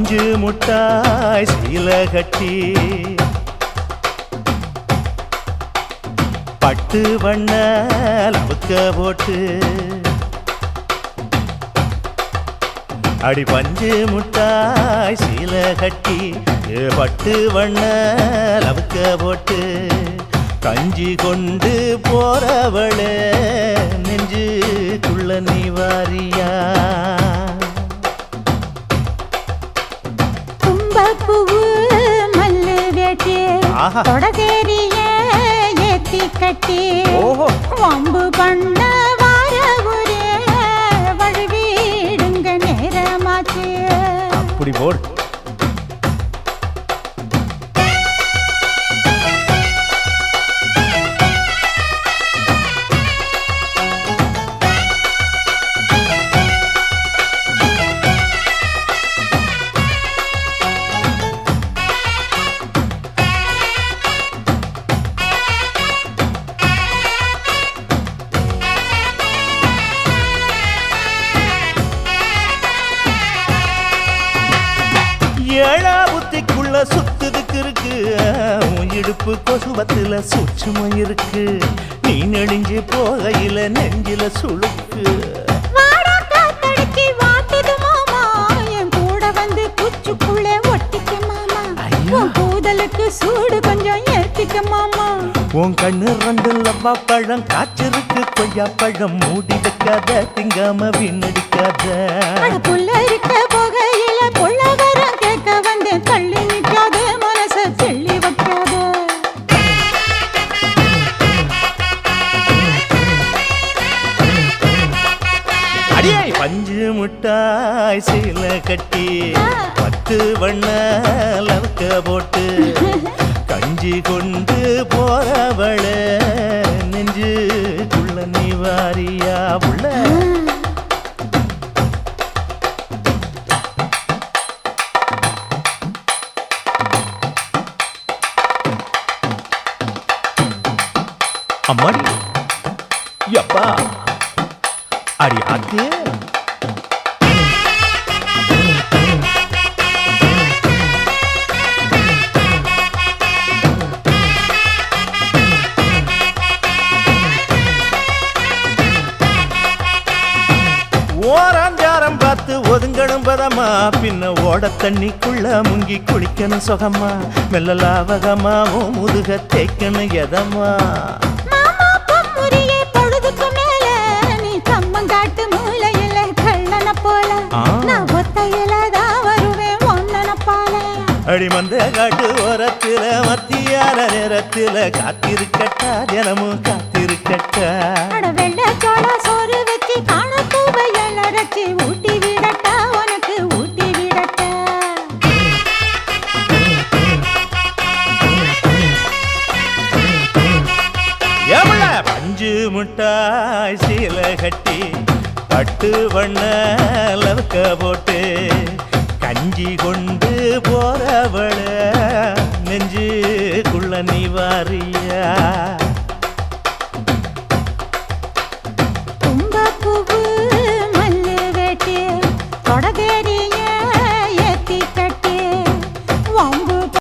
பஞ்சு முட்டாய் சீல கட்டி பட்டு வண்ண லவுக்க போட்டு அடி பஞ்சு முட்டாய் சீல கட்டி பட்டு வண்ண லவுக்க போட்டு கஞ்சி கொண்டு போறவளே நெஞ்சுக்குள்ள நீ வாரியா கும்பப்பூவு மல்லு வேட்டி தொடதேரிய ஏத்தி கட்டி வம்பு பண்ண வார ஒரே வழுவிடுங்க நேரமாச்சு அப்படி போடு ஏழா புத்திக்குள்ள சுத்துதுக்கு இருக்கு இடுப்பு கொசுவத்துல சூட்சுமம் இருக்கு நீ நெளிஞ்சு போகையில நெஞ்சில சுளுக்கு கூதலுக்கு சூடு கொஞ்சம் ஏத்திக்க மாமா உன் கண்ணு ரெண்டு லவ்வா பழம் காய்ச்சிருக்கு கொய்யா பழம் மூடி வைக்காத திங்காம வீணடிக்காத புள்ள இருக்க போகையில புள்ள வர கேட்க வந்து தள்ளி நிற்காத மனச தெள்ளி வைக்காத அடியே பஞ்சு முட்டாய் சீல கட்டி பத்து வண்ண லவுக்க போட்டு கஞ்சி கொண்டு போறவள நெஞ்சுக்குள்ள நீ வாரியா உள்ள அம்மாடி யப்பா அடி ஆத்தே ஓராஞ்சாரம் பார்த்து ஒதுங்கணும் பதமா பின்ன ஓட தண்ணிக்குள்ள முங்கி குளிக்கணும் சுகமா மெல்ல லாவகமா ஓ முதுக தேய்க்கணும் எதமா அடிமந்த காட்டு ஓரத்துல மத்தியான நேரத்துல காத்திருக்கட்டா தினமும் காத்திருக்கட்டா வெள்ளச்சோள சோறு வச்சு காண பூவையல் அரைச்சி ஊட்டி விடட்டா உனக்கு ஊட்டி விடட்டா எவ்வள பஞ்சு முட்டாய் சீல கட்டி பட்டு வண்ண லவுக்க போட்டு கஞ்சி கொண்டு போறவள நெஞ்சுக்குள்ள நீ வாரியா